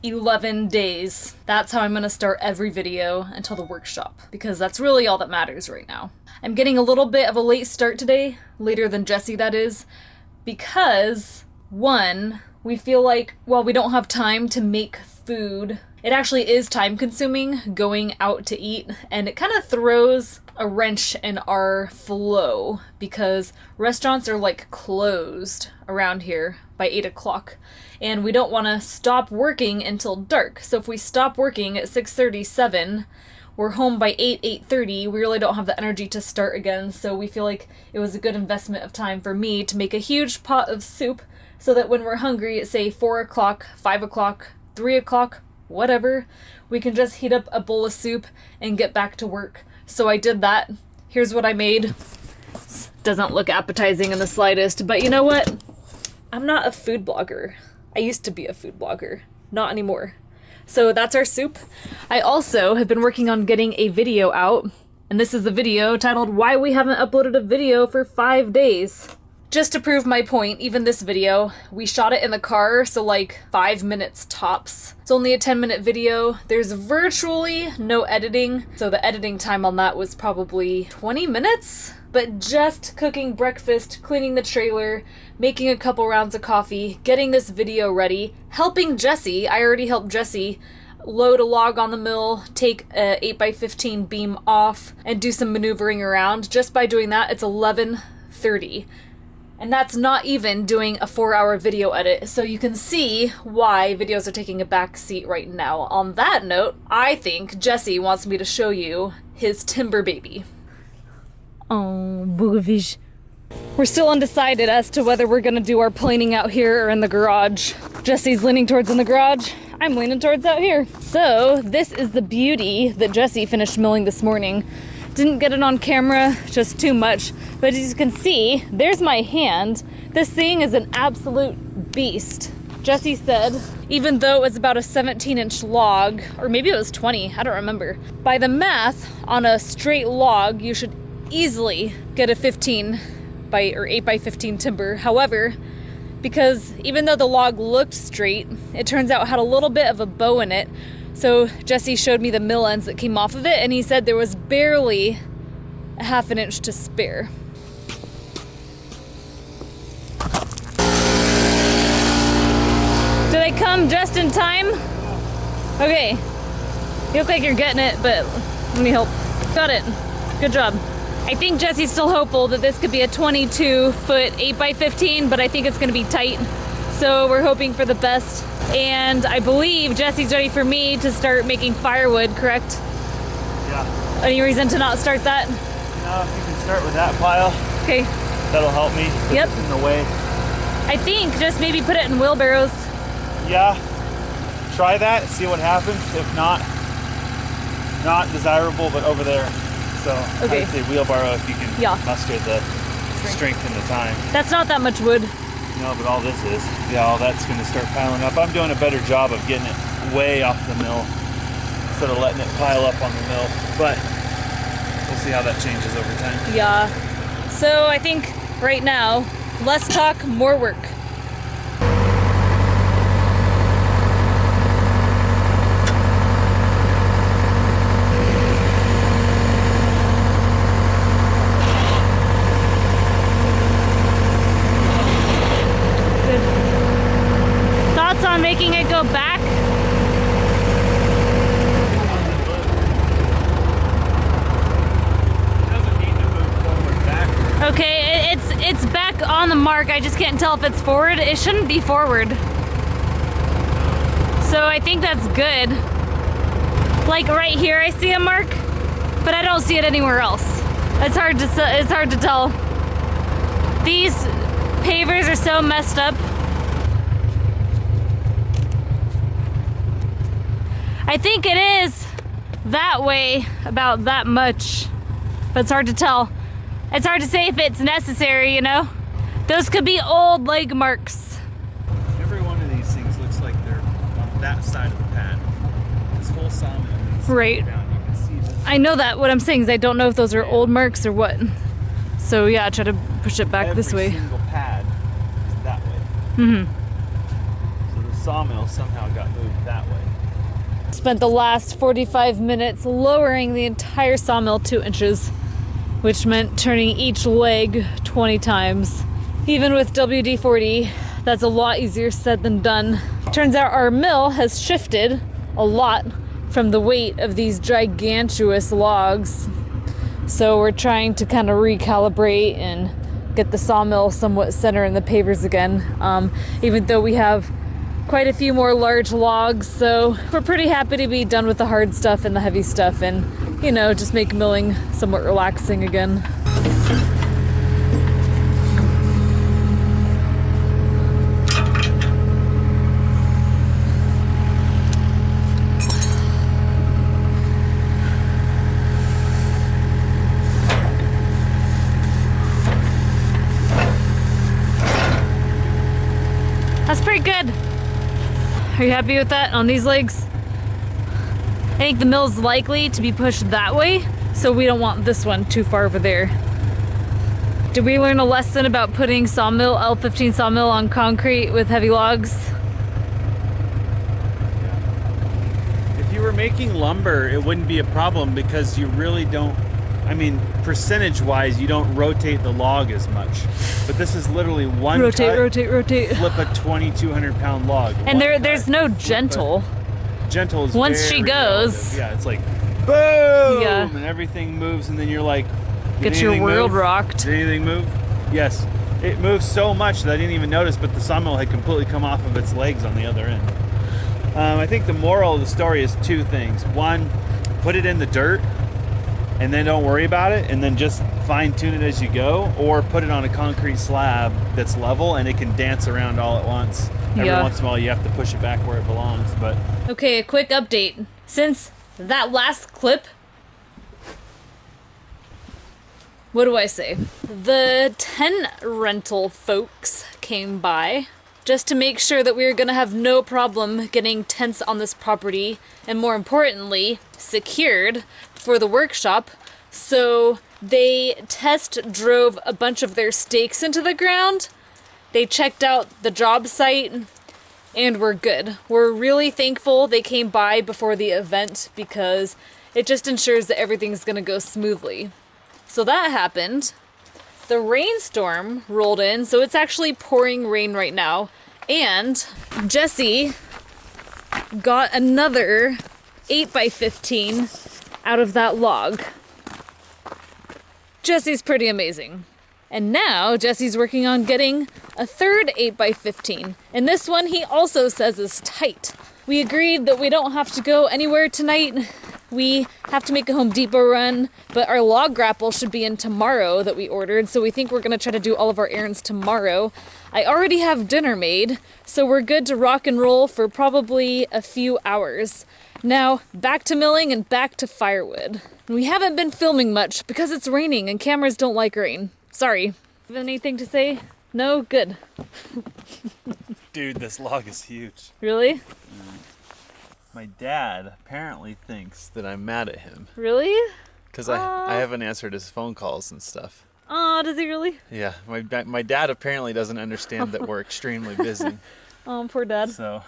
11 days. That's how I'm gonna start every video until the workshop, because that's really all that matters right now. I'm getting a little bit of a late start today, later than Jesse that is, because one, we feel like, well, we don't have time to make food. It actually is time consuming going out to eat, and it kind of throws a wrench in our flow because restaurants are like closed around here by 8 o'clock and we don't want to stop working until dark. So if we stop working at 6:37, we're home by 8:30. We really don't have the energy to start again. So we feel like it was a good investment of time for me to make a huge pot of soup so that when we're hungry at say 4 o'clock, 5 o'clock, 3 o'clock, whatever, we can just heat up a bowl of soup and get back to work. So I did that. Here's what I made. Doesn't look appetizing in the slightest, but you know what? I'm not a food blogger. I used to be a food blogger, not anymore. So that's our soup. I also have been working on getting a video out, and this is the video titled Why We Haven't Uploaded a Video for 5 Days. Just to prove my point, even this video, we shot it in the car, so like 5 minutes tops. It's only a 10-minute video. There's virtually no editing, so the editing time on that was probably 20 minutes. But just cooking breakfast, cleaning the trailer, making a couple rounds of coffee, getting this video ready, helping Jesse. I already helped Jesse load a log on the mill, take a 8x15 beam off, and do some maneuvering around. Just by doing that, it's 11:30. And that's not even doing a 4-hour video edit, so you can see why videos are taking a back seat right now. On that note, I think Jesse wants me to show you his timber baby. Oh, boogavish. We're still undecided as to whether we're gonna do our planing out here or in the garage. Jesse's leaning towards in the garage. I'm leaning towards out here. So this is the beauty that Jesse finished milling this morning. Didn't get it on camera, just too much. But as you can see, there's my hand. This thing is an absolute beast. Jesse said, even though it was about a 17-inch log, or maybe it was 20, I don't remember. By the math, on a straight log, you should easily get a 8 by 15 timber. However, because even though the log looked straight, it turns out it had a little bit of a bow in it. So Jesse showed me the mill ends that came off of it, and he said there was barely a 1/2 inch to spare. Did I come just in time? Okay. You look like you're getting it, but let me help. Got it. Good job. I think Jesse's still hopeful that this could be a 22-foot 8x15, but I think it's gonna be tight. So we're hoping for the best. And I believe Jesse's ready for me to start making firewood, correct? Yeah. Any reason to not start that? No, if you can start with that pile. Okay. That'll help me. Yep. It's in the way. I think just maybe put it in wheelbarrows. Yeah. Try that, see what happens. If not desirable, but over there. So okay. I'd say wheelbarrow if you can muster the strength and the time. That's not that much wood. No, but all this is. Yeah, all that's going to start piling up. I'm doing a better job of getting it way off the mill instead of letting it pile up on the mill. But we'll see how that changes over time. Yeah. So I think right now, less talk, more work. Making it go back. It doesn't need to move forward back. Okay, it's back on the mark. I just can't tell if it's forward. It shouldn't be forward. So I think that's good. Like right here I see a mark, but I don't see it anywhere else. It's hard to tell. These pavers are so messed up. I think it is that way about that much, but it's hard to tell. It's hard to say if it's necessary, you know? Those could be old leg marks. Every one of these things looks like they're on that side of the pad. This whole sawmill needs right. down. You can see this. I know that. What I'm saying is I don't know if those are old marks or what. So yeah, try to push it back this way. Every single pad is that way. Mm-hmm. So the sawmill somehow got moved that way. spent the last 45 minutes lowering the entire sawmill 2 inches, which meant turning each leg 20 times. Even with WD-40, that's a lot easier said than done. Turns out our mill has shifted a lot from the weight of these gigantuous logs. So we're trying to kind of recalibrate and get the sawmill somewhat center in the pavers again, even though we have quite a few more large logs. So we're pretty happy to be done with the hard stuff and the heavy stuff and, you know, just make milling somewhat relaxing again. That's pretty good. Are you happy with that on these legs? I think the mill's likely to be pushed that way, so we don't want this one too far over there. Did we learn a lesson about putting sawmill, L15 sawmill on concrete with heavy logs? If you were making lumber, it wouldn't be a problem because you really don't, I mean, percentage-wise, you don't rotate the log as much. But this is literally one cut, rotate. flip a 2,200-pound log. And there's no gentle. Gentle is once very she goes. relative. Yeah, it's like, boom! Yeah. And everything moves, and then you're like, Get your world rocked. Did anything move? Yes. It moves so much that I didn't even notice, but the sawmill had completely come off of its legs on the other end. I think the moral of the story is 2 things. One, put it in the dirt, and then don't worry about it, and then just fine tune it as you go, or put it on a concrete slab that's level and it can dance around all at once. Every once in a while you have to push it back where it belongs, but... Okay, a quick update. Since that last clip, what do I say? The tent rental folks came by just to make sure that we were gonna have no problem getting tents on this property, and more importantly, secured for the workshop. So they test drove a bunch of their stakes into the ground. They checked out the job site and we're good. We're really thankful they came by before the event because it just ensures that everything's gonna go smoothly. So that happened. The rainstorm rolled in, so it's actually pouring rain right now. And Jesse got another 8x15 out of that log. Jesse's pretty amazing. And now Jesse's working on getting a third 8x15. And this one he also says is tight. We agreed that we don't have to go anywhere tonight. We have to make a Home Depot run, but our log grapple should be in tomorrow that we ordered, so we think we're gonna try to do all of our errands tomorrow. I already have dinner made, so we're good to rock and roll for probably a few hours. Now, back to milling and back to firewood. We haven't been filming much because it's raining and cameras don't like rain. Sorry. Have anything to say? No? Good. Dude, this log is huge. Really? My dad apparently thinks that I'm mad at him. Really? Because I haven't answered his phone calls and stuff. Oh, does he really? Yeah, my dad apparently doesn't understand that we're extremely busy. Oh, poor dad. So,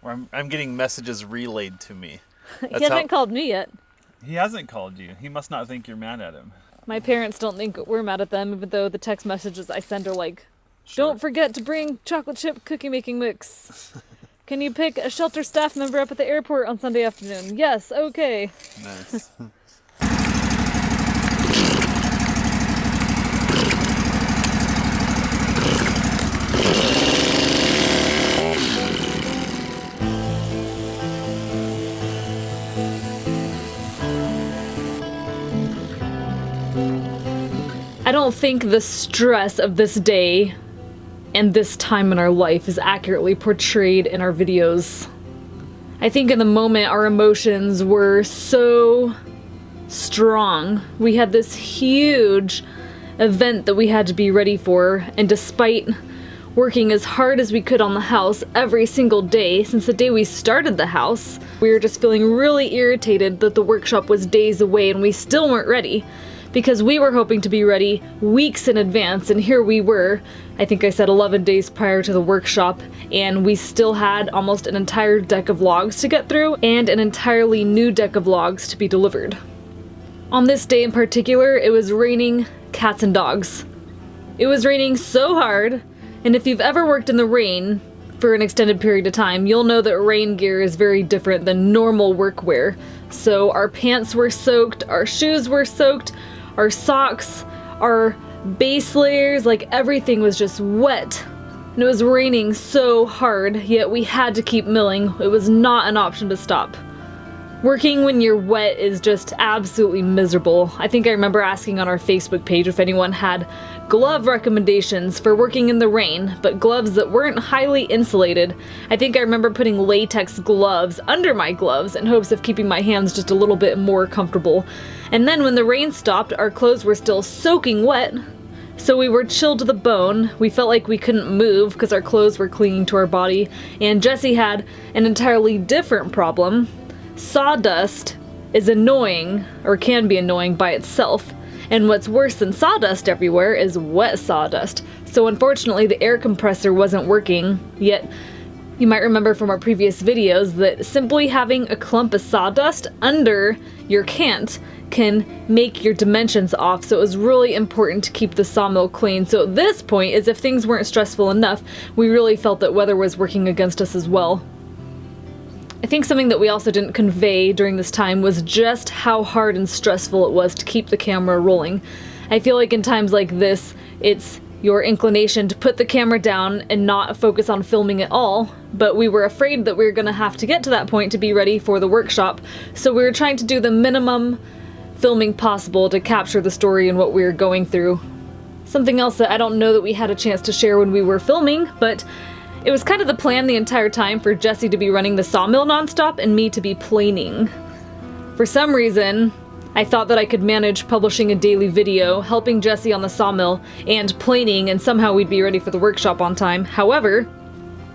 I'm getting messages relayed to me. He hasn't called me yet. He hasn't called you. He must not think you're mad at him. My parents don't think we're mad at them, even though the text messages I send are like, Don't forget to bring chocolate chip cookie making mix. Can you pick a shelter staff member up at the airport on Sunday afternoon? Yes, okay. Nice. I don't think the stress of this day and this time in our life is accurately portrayed in our videos. I think in the moment our emotions were so strong. We had this huge event that we had to be ready for, and despite working as hard as we could on the house every single day since the day we started the house, we were just feeling really irritated that the workshop was days away and we still weren't ready. because we were hoping to be ready weeks in advance, and here we were, I think I said 11 days prior to the workshop, and we still had almost an entire deck of logs to get through and an entirely new deck of logs to be delivered. On this day in particular, it was raining cats and dogs. It was raining so hard, and if you've ever worked in the rain for an extended period of time, you'll know that rain gear is very different than normal workwear. So our pants were soaked, our shoes were soaked, our socks, our base layers, like everything was just wet. And it was raining so hard, yet we had to keep milling. It was not an option to stop. Working when you're wet is just absolutely miserable. I think I remember asking on our Facebook page if anyone had glove recommendations for working in the rain, but gloves that weren't highly insulated. I think I remember putting latex gloves under my gloves in hopes of keeping my hands just a little bit more comfortable. And then when the rain stopped, our clothes were still soaking wet, so we were chilled to the bone. We felt like we couldn't move because our clothes were clinging to our body, and Jesse had an entirely different problem. Sawdust is annoying, or can be annoying by itself, and what's worse than sawdust everywhere is wet sawdust. So unfortunately the air compressor wasn't working, yet you might remember from our previous videos that simply having a clump of sawdust under your cant can make your dimensions off, so it was really important to keep the sawmill clean. So at this point, as if things weren't stressful enough, we really felt that weather was working against us as well. I think something that we also didn't convey during this time was just how hard and stressful it was to keep the camera rolling. I feel like in times like this, it's your inclination to put the camera down and not focus on filming at all, but we were afraid that we were going to have to get to that point to be ready for the workshop, so we were trying to do the minimum filming possible to capture the story and what we were going through. Something else that I don't know that we had a chance to share when we were filming, but it was kind of the plan the entire time for Jesse to be running the sawmill nonstop and me to be planing. For some reason, I thought that I could manage publishing a daily video, helping Jesse on the sawmill, and planing, and somehow we'd be ready for the workshop on time. However,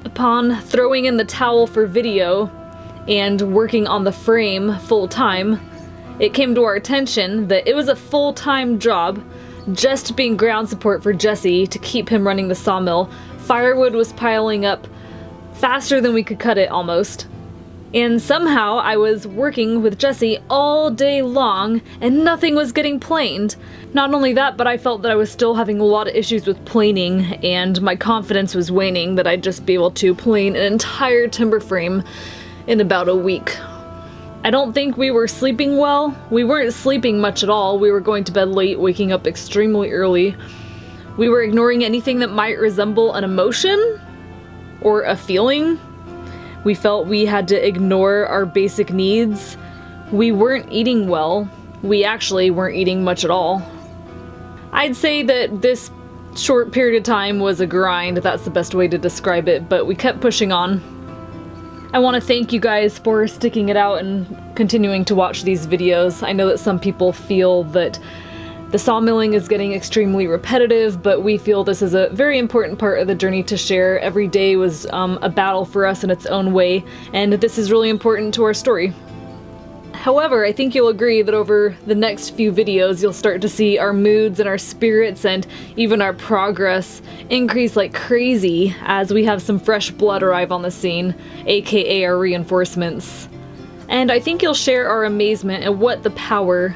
upon throwing in the towel for video and working on the frame full-time, it came to our attention that it was a full-time job just being ground support for Jesse to keep him running the sawmill. Firewood was piling up faster than we could cut it almost. And somehow I was working with Jesse all day long and nothing was getting planed. Not only that, but I felt that I was still having a lot of issues with planing, and my confidence was waning that I'd just be able to plane an entire timber frame in about a week. I don't think we were sleeping well. We weren't sleeping much at all. We were going to bed late, waking up extremely early. We were ignoring anything that might resemble an emotion or a feeling. We felt we had to ignore our basic needs. We weren't eating well. We actually weren't eating much at all. I'd say that this short period of time was a grind. That's the best way to describe it, but we kept pushing on. I want to thank you guys for sticking it out and continuing to watch these videos. I know that some people feel that the sawmilling is getting extremely repetitive, but we feel this is a very important part of the journey to share. Every day was a battle for us in its own way, and this is really important to our story. However, I think you'll agree that over the next few videos, you'll start to see our moods and our spirits and even our progress increase like crazy as we have some fresh blood arrive on the scene, aka our reinforcements. And I think you'll share our amazement at what the power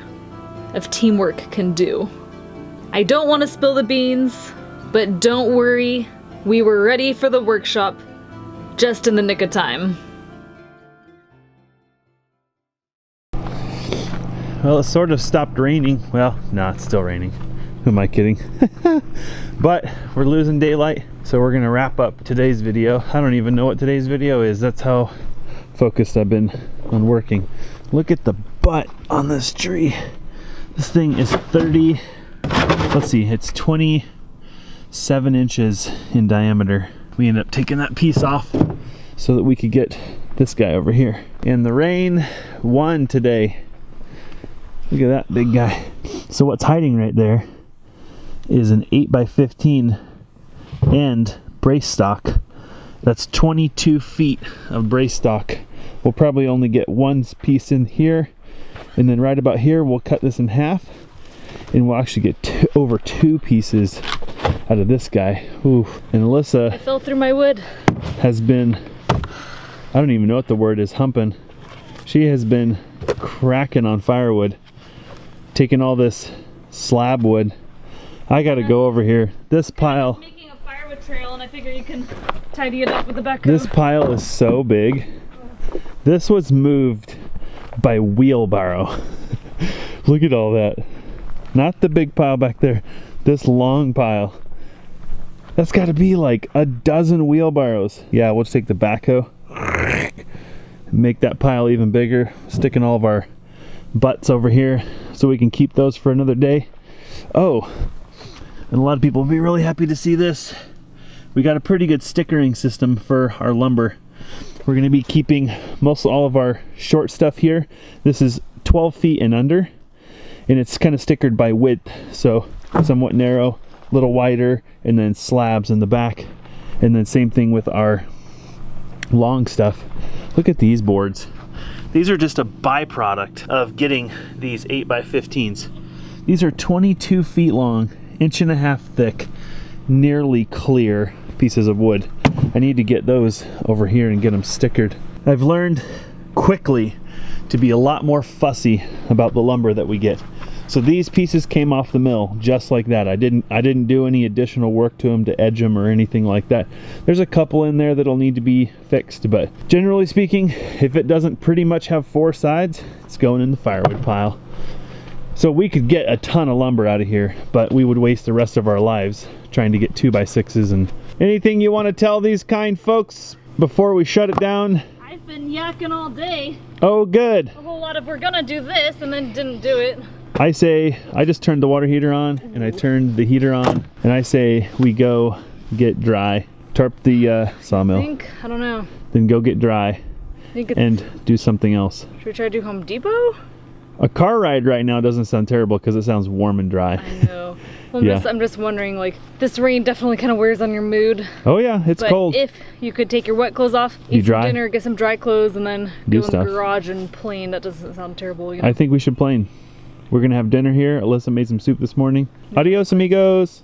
of teamwork can do. I don't want to spill the beans, but don't worry, we were ready for the workshop just in the nick of time. Well, it sort of stopped raining. Well, no, it's still raining. Who am I kidding? But we're losing daylight, so we're gonna wrap up today's video. I don't even know what today's video is. That's how focused I've been on working. Look at the butt on this tree. This thing is 30, let's see, it's 27 inches in diameter. We ended up taking that piece off so that we could get this guy over here. And the rain won today. Look at that big guy. So what's hiding right there is an 8x15 end brace stock. That's 22 feet of brace stock. We'll probably only get one piece in here, and then right about here we'll cut this in half, And we'll actually get over 2 pieces out of this guy. Ooh. And Alyssa, I fell through my wood. has been, I don't even know what the word is, humping. She has been cracking on firewood, taking all this slab wood. I gotta go over here. This pile, I'm making a firewood trail, and I figure you can tidy it up with the backhoe. this pile is so big. This was moved by wheelbarrow. Look at all that. Not the big pile back there, this long pile. That's gotta be like a dozen wheelbarrows. Yeah, we'll just take the backhoe, make that pile even bigger, sticking all of our butts over here so we can keep those for another day. Oh, and a lot of people will be really happy to see this. We got a pretty good stickering system for our lumber. We're gonna be keeping most all of our short stuff here. This is 12 feet and under, and it's kind of stickered by width, so somewhat narrow, a little wider, and then slabs in the back. And then same thing with our long stuff. Look at these boards. These are just a byproduct of getting these 8x15s. These are 22 feet long, 1.5 inches thick, nearly clear pieces of wood. I need to get those over here and get them stickered. I've learned quickly to be a lot more fussy about the lumber that we get. So these pieces came off the mill just like that. I didn't do any additional work to them to edge them or anything like that. There's a couple in there that'll need to be fixed, but generally speaking, if it doesn't pretty much have 4 sides, it's going in the firewood pile. So we could get a ton of lumber out of here, but we would waste the rest of our lives trying to get 2x6s. And anything you want to tell these kind folks before we shut it down? I've been yakking all day. Oh, good. A whole lot of we're gonna do this and then didn't do it. I say, I just turned the water heater on and I turned the heater on, and I say we go get dry. Tarp the sawmill. I don't know. Then go get dry It's, and do something else. should we try to do Home Depot? A car ride right now doesn't sound terrible because it sounds warm and dry. I know. Well, Yeah. I'm just wondering, like, this rain definitely kind of wears on your mood. Oh yeah, it's But cold. if you could take your wet clothes off, You eat some dry? dinner, get some dry clothes, and then Do go in stuff. the garage and plane, that doesn't sound terrible, you know? I think we should plane. We're gonna have dinner here. Alyssa made some soup this morning. Adios, amigos.